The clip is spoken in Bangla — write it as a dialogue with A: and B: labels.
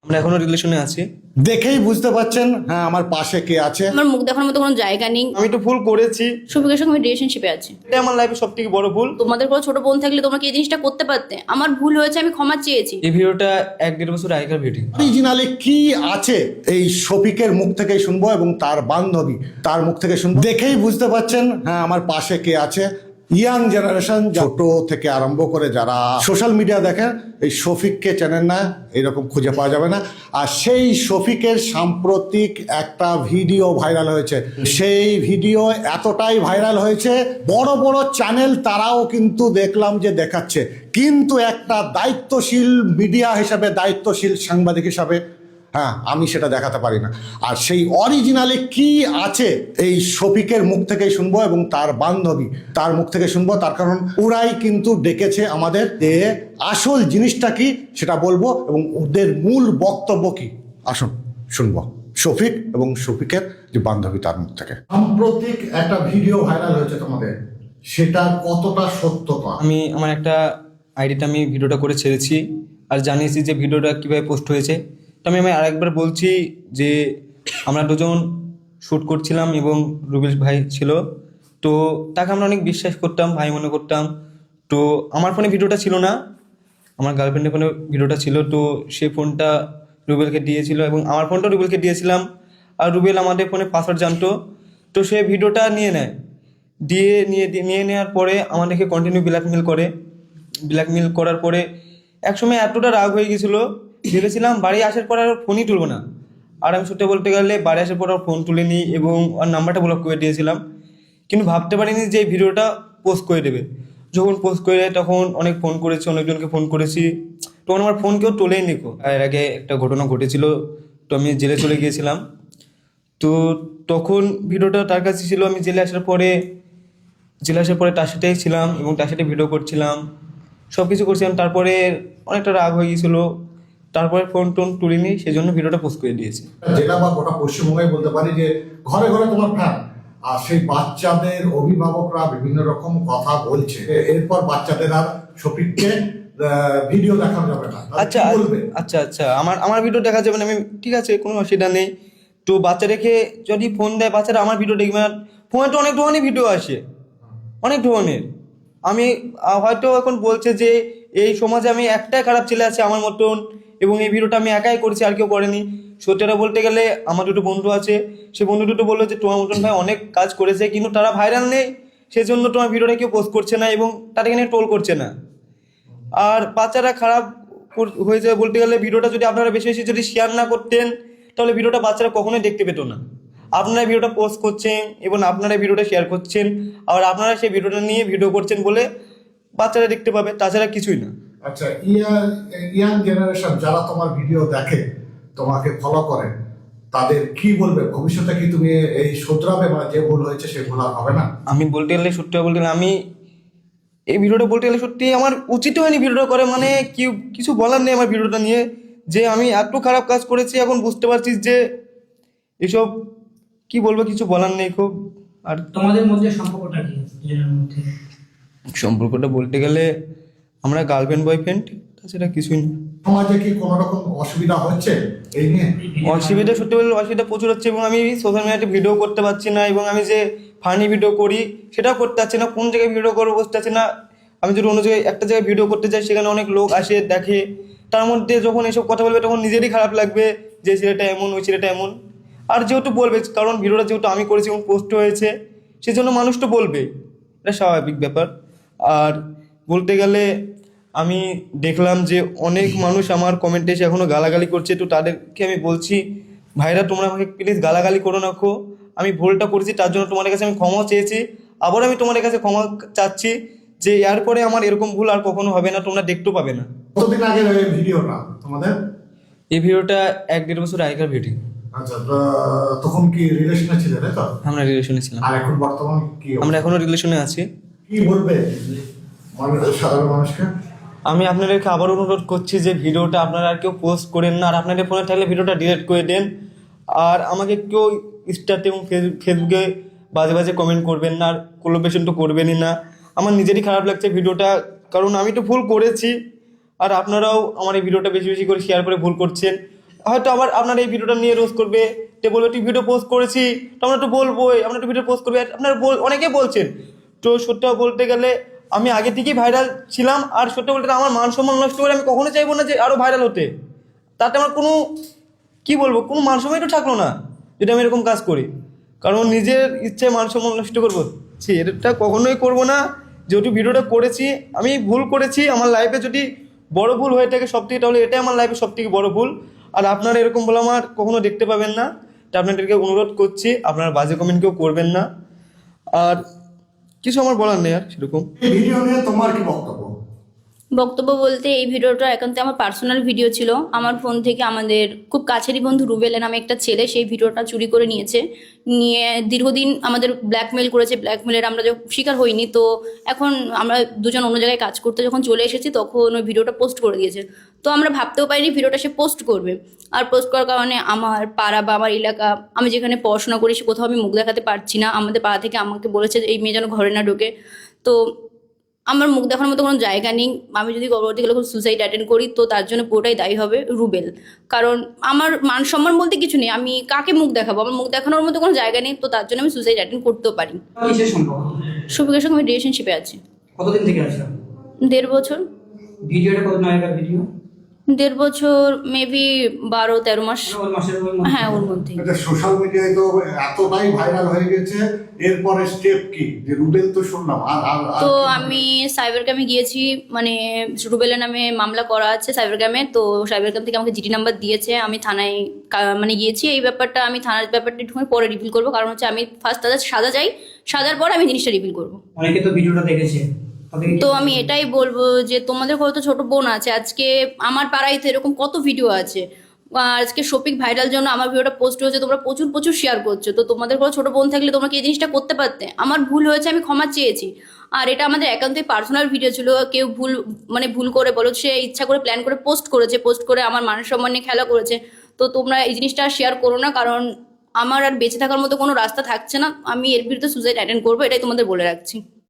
A: আমরা এখনো রিলেশনে আছি।
B: দেখেই বুঝতে পাচ্ছেন হ্যাঁ আমার পাশে কে আছে।
C: আমার মুখ দেখার মতো কোনো জায়গা নেই।
A: আমি তো ভুল করেছি,
C: শফিকের সঙ্গে আমি রিলেশনশিপে আছি।
A: এটা আমার লাইফে সব থেকে বড় ভুল।
C: তোমাদের কোনো ছোট বোন থাকলে তোমরা কি এই জিনিসটা করতে পারতে? আমার ভুল হয়েছে, আমি ক্ষমা চেয়েছি।
A: এই ভিডিওটা 1-1.5 বছর আগেকার ভিডিও।
B: অরিজিনালি কি আছে এই শফিকের মুখ থেকেই শুনবো এবং তার বান্ধবী তার মুখ থেকে শুনবো। দেখেই বুঝতে পাচ্ছেন হ্যাঁ আমার পাশে কে আছে। ইয়াং জেনারেশন ছোট থেকে আরম্ভ করে যারা সোশ্যাল মিডিয়া দেখেন এই শফিককে চেনেন না, এরকম খুঁজে পাওয়া যাবে না। আর সেই শফিকের সাম্প্রতিক একটা ভিডিও ভাইরাল হয়েছে। সেই ভিডিও এতটাই ভাইরাল হয়েছে বড় বড় চ্যানেল তারাও কিন্তু দেখলাম যে দেখাচ্ছে, কিন্তু একটা দায়িত্বশীল মিডিয়া হিসাবে দায়িত্বশীল সাংবাদিক হিসাবে হ্যাঁ আমি সেটা দেখাতে পারি না। আর সেই অরিজিনালি কি আছে এই শফিকের মুখ থেকেই শুনবো এবং তার বান্ধবী তার মুখ থেকে শুনবো। তার কারণ ওরাই কিন্তু ডেকেছে আমাদের, যে আসল জিনিসটা কি সেটা বলবো এবং ওদের মূল বক্তব্য কি। আসুন শুনবো শফিক এবং শফিকের যে বান্ধবী তার মুখ থেকে। সাম্প্রতিক একটা ভিডিও ভাইরাল হয়েছে তোমাদের, সেটা কতটা সত্যতা?
A: আমি আমার একটা আইডিতে আমি ভিডিওটা করে ছেড়েছি আর জানিয়েছি যে ভিডিওটা কীভাবে পোস্ট হয়েছে। তো আমি আরেকবার বলছি যে আমরা দুজন শ্যুট করছিলাম এবং রুবেল ভাই ছিল, তো তাকে আমরা অনেক বিশ্বাস করতাম, ভাই মনে করতাম। তো আমার ফোনে ভিডিওটা ছিল না, আমার গার্লফ্রেন্ডের ফোনে ভিডিওটা ছিল। তো সে ফোনটা রুবেলকে দিয়েছিল এবং আমার ফোনটা রুবেলকে দিয়েছিলাম। আর রুবেল আমাদের ফোনে পাসওয়ার্ড জানতো, তো সে ভিডিওটা নিয়ে নেয়। নিয়ে নেওয়ার পরে আমাদেরকে কন্টিনিউ ব্ল্যাকমেল করার পরে একসময় এতটা রাগ হয়ে গেছিলো, ভেবেছিলাম বাড়ি আসার পর আর ফোনই তুলবো না। আর আমি সত্যি বলতে গেলে বাড়ি আসার পর আর ফোন তুলিনি এবং ওর নাম্বারটা ব্লক করে দিয়েছিলাম। কিন্তু ভাবতে পারিনি যে এই ভিডিওটা পোস্ট করে দেবে। যখন পোস্ট করে তখন অনেক ফোন করেছি, অনেকজনকে ফোন করেছি, তখন আমার ফোন কেউ তোলেই নিকো। এর আগে একটা ঘটনা ঘটেছিল, তো আমি জেলে চলে গিয়েছিলাম। তো তখন ভিডিওটা তার কাছে ছিল। আমি জেলে আসার পরে তার সাথেই ছিলাম এবং তার সাথে ভিডিও করছিলাম, সব কিছু করছিলাম। তারপরে অনেকটা রাগ হয়ে গিয়েছিলো, তারপরে ফোন টোন তুলিনি, সেই জন্য ভিডিওটা পোস্ট করে দিয়েছি।
B: জেলা বা গোটা পশ্চিমবঙ্গে বলতে পারি যে ঘরে ঘরে তোমার ফ্যান, আর সেই বাচ্চাদের অভিভাবকরা বিভিন্ন রকম কথা বলছে, এরপর বাচ্চাদের আর শফিককে ভিডিও দেখানো যাবে না।
A: আচ্ছা আচ্ছা আমার ভিডিও দেখা যাবে না, আমি ঠিক আছে, কোনো অসুবিধা নেই। তো বাচ্চাদেরকে যদি ফোন দেয় বাচ্চারা আমার ভিডিও দেখবে না। ফোনে তো অনেক ধরনের ভিডিও আসে, অনেক ধরনের। আমি হয়তো এখন বলছে যে এই সমাজে আমি একটাই খারাপ ছেলে আছে আমার মতন এবং এই ভিডিওটা আমি একাই করেছি, আর কেউ করেনি। সত্যিটা বলতে গেলে আমার দুটো বন্ধু আছে, সে বন্ধু দুটো বললো যে তোমার মতন ভাই অনেক কাজ করেছে, কিন্তু তারা ভাইরাল নেই, সেজন্য তোমার ভিডিওটা কেউ পোস্ট করছে না এবং তাদেরকে নিয়ে ট্রোল করছে না। আর বাচ্চারা খারাপ হয়ে যায় বলতে গেলে, ভিডিওটা যদি আপনারা বেশি বেশি যদি শেয়ার না করতেন তাহলে ভিডিওটা বাচ্চারা কখনোই দেখতে পেতো না। আপনারা ভিডিওটা পোস্ট করছেন এবং আপনারা ভিডিওটা শেয়ার করছেন, আর আপনারা সেই ভিডিওটা নিয়ে ভিডিও করছেন বলে বাচ্চারা দেখতে পাবে, তাছাড়া কিছুই না।
B: আচ্ছা, ইয়াং জেনারেশন যারা তোমার ভিডিও দেখে, তোমাকে ফলো করে, তাদের কি বলবে? ভবিষ্যতে কি তুমি এই শুধরাবে, মানে যে ভুল হয়েছে সে ভুল আর হবে না?
A: আমি বলতে গেলে সত্যি বলতে গেলে আমি এই ভিডিওটা বলতে গেলে সত্যি আমার উচিত হয়নি ভিডিওটা করে, মানে কিছু বলার নেই আমার ভিডিওটা নিয়ে, যে আমি এত খারাপ কাজ করেছি। এখন বুঝতে পারছি যে এসব কি বলবো, কিছু বলার নেই খুব। আর
D: তোমাদের মধ্যে সম্পর্কটা কি দুজনের মধ্যে?
A: সম্পর্কটা বলতে গেলে আমরা গার্লফ্রেন্ড বয়ফ্রেন্ড, তাছাড়া কিছুই না।
B: সমাজে কি কোনো রকম অসুবিধা হচ্ছে এই নিয়ে?
A: অসুবিধা সত্যি বললে অসুবিধা প্রচুর হচ্ছে এবং আমি সোশ্যাল মিডিয়াতে ভিডিও করতে পারছি না এবং আমি যে ফানি ভিডিও করি সেটাও করতে পারছি না। কোন জায়গায় ভিডিও করবো বুঝতে পারছি না। আমি যদি অন্য জায়গায় একটা জায়গায় ভিডিও করতে চাই, সেখানে অনেক লোক আসে দেখে, তার মধ্যে যখন এসব কথা বলবে তখন নিজেরই খারাপ লাগবে যে ছেলেটা এমন, ওই ছেলেটা এমন। আর যেহেতু বলবে, কারণ ভিডিওটা যেহেতু আমি করেছি এবং পোস্ট হয়েছে, সেজন্য মানুষ তো বলবে, এটা স্বাভাবিক ব্যাপার। আর বলতে গেলে আমি দেখলাম যে অনেক মানুষ আমার কমেন্টে এসে এখনও গালাগালি করছে। তো তাদেরকে আমি বলছি, ভাইরা তোমরা আমাকে প্লিজ গালাগালি করো না। আমি ভুলটা করেছি, তার জন্য তোমাদের কাছে আমি ক্ষমা চেয়েছি। আবার আমি তোমাদের কাছে ক্ষমা চাচ্ছি যে এরপরে আমার এরকম ভুল আর কখনো হবে না, তোমরা দেখতেও পাবে না।
B: কতদিন আগে এই ভিডিওটা তোমাদের?
A: এই ভিডিওটা 1-1.5 বছর আগেকার ভিডিও।
B: আচ্ছা, তখন কি রিলেশনে ছিলে, তাই তো?
A: আমরা রিলেশনে ছিলাম।
B: আর এখন বর্তমান কি?
A: আমরা এখনো রিলেশনে আছি।
B: কি বলবে সাধারণ মানুষকে?
A: আমি আপনাদেরকে আবার অনুরোধ করছি যে ভিডিওটা আপনারা আর কেউ পোস্ট করেন না, আর আপনাদের ফোনে থাকলে ভিডিওটা ডিলিট করে দেন। আর আমাকে কেউ ইনস্টাতে এবং ফেসবুকে বাজে বাজে কমেন্ট করবেন না, আর কোলাবোরেশন তো করবেনই না। আমার নিজেরই খারাপ লাগছে ভিডিওটা, কারণ আমি তো ভুল করেছি আর আপনারাও আমার এই ভিডিওটা বেশি বেশি করে শেয়ার করে ভুল করছেন। হয়তো আবার আপনার এই ভিডিওটা নিয়ে রোজ করবে, তো বলবে তুই ভিডিও পোস্ট করেছি, তো আমরা একটু বলবোই, আমরা একটু ভিডিও পোস্ট করবে। আপনারা অনেকে বলছেন। তো সত্যি বলতে গেলে আমি আগে থেকেই ভাইরাল ছিলাম, আর সত্যি বলতে গেলে আমার মান সম্মান নষ্ট করে আমি কখনো চাইবো না যে আরও ভাইরাল হতে। তাতে আমার কোনো কি বলবো, কোনো মান সম্মানই তো থাকলো না যদি আমি এরকম কাজ করি। কারণ নিজের ইচ্ছে মান সম্মান নষ্ট করবো, এটা কখনোই করবো না। যেহেতু ভিডিওটা করেছি, আমি ভুল করেছি, আমার লাইফে যদি বড় ভুল হয়ে থাকে সব থেকে, তাহলে এটাই আমার লাইফে সব থেকে বড় ভুল। আর আপনারা এরকম বলে আমার কখনো দেখতে পাবেন না। তা আপনাদেরকে অনুরোধ করছি, আপনারা বাজে কমেন্ট কেউ করবেন না। আর কিছু আমার বলার নেই আর সেরকম।
B: এই ভিডিও নিয়ে তোমার কি বক্তব্য?
C: বক্তব্য বলতে এই ভিডিওটা একান্ত আমার পার্সোনাল ভিডিও ছিল। আমার ফোন থেকে আমাদের খুব কাছেরই বন্ধু রুবেলের নামে একটা ছেলে সেই ভিডিওটা চুরি করে নিয়েছে। নিয়ে দীর্ঘদিন আমাদের ব্ল্যাকমেল করেছে। ব্ল্যাকমেলের আমরা যখন শিকার হইনি, তো এখন আমরা দুজন অন্য জায়গায় কাজ করতে যখন চলে এসেছি তখন ওই ভিডিওটা পোস্ট করে দিয়েছে। তো আমরা ভাবতেও পারিনি ভিডিওটা সে পোস্ট করবে। আর পোস্ট করার কারণে আমার পাড়া বা আমার এলাকা, আমি যেখানে পড়াশোনা করি সে কোথাও আমি মুখ দেখাতে পারছি না। আমাদের পাড়া থেকে আমাকে বলেছে যে এই মেয়ে যেন ঘরে না ঢোকে। তো আমার মুখ দেখানোর মতো কোনো জায়গা নেই। আমি যদি পরবর্তী গেলে সুসাইড অ্যাটেন্ড করি তো তার জন্য পুরোটাই দায়ী হবে রুবেল। কারণ আমার মান সম্মান বলতে কিছু নেই, আমি কাকে মুখ দেখাবো, আমার মুখ দেখানোর মতো কোনো জায়গা নেই। তো তার জন্য আমি সুসাইড অ্যাটেন্ড করতেও পারি।
D: কিসের সম্পর্ক?
C: শফিকের সঙ্গে আমি রিলেশনশিপে আছি
D: কতদিন থেকে আছে?
C: 1.5 বছর।
D: ভিডিওটা কত আগেকার ভিডিও?
C: 1.5 বছর, মেবি 12-13 মাস।
D: ওর মাসের ওর মধ্যে?
C: হ্যাঁ, ওর মধ্যেই।
B: এটা সোশ্যাল মিডিয়ায় তো এতটাই ভাইরাল হয়ে গেছে, এরপরে স্টেপ কি? যে রুবেল তো শুনলাম, আর আর আর
C: তো
B: কি?
C: আমি সাইবার ক্রাইমে গিয়েছি, মানে রুবেলের নামে মামলা করা আছে সাইবার ক্রাইমে। তো সাইবার ক্রাইম থেকে আমাকে জিডি নাম্বার দিয়েছে, আমি থানায় মানে গিয়েছি। এই ব্যাপারটা আমি থানার ব্যাপারটা একটু পরে রিভিল করবো, কারণ হচ্ছে আমি ফার্স্ট তাদের সাজা যাই, সাজার পর আমি জিনিসটা রিভিল করবো।
D: অনেকে তো ভিডিওটা দেখেছে, তাদেরকে
C: তো আমি এটাই বলবো যে তোমাদের কত ছোট বোন আছে, আজকে আমার পাড়ায় তো এরকম কত ভিডিও আছে। আজকে শফিক ভাইরাল জন্য আমার ভিডিওটা পোস্ট হয়েছে, তোমরা প্রচুর প্রচুর শেয়ার করছো। তো তোমাদের কোনো ছোট বোন থাকলে তোমরা কি এই জিনিসটা করতে পারতে? আমার ভুল হয়েছে, আমি ক্ষমা চেয়েছি। আর এটা আমাদের একান্তই পার্সোনাল ভিডিও ছিল। কেউ ভুল করে বলো, সে ইচ্ছা করে প্ল্যান করে পোস্ট করেছে, পোস্ট করে আমার মান সম্মান নিয়ে খেলা করেছে। তো তোমরা এই জিনিসটা শেয়ার করো না, কারণ আমার আর বেঁচে থাকার মতো কোনো রাস্তা থাকছে না। আমি এর বিরুদ্ধে সুসাইড অ্যাটেন্ড করবো, এটাই তোমাদের বলে রাখছি।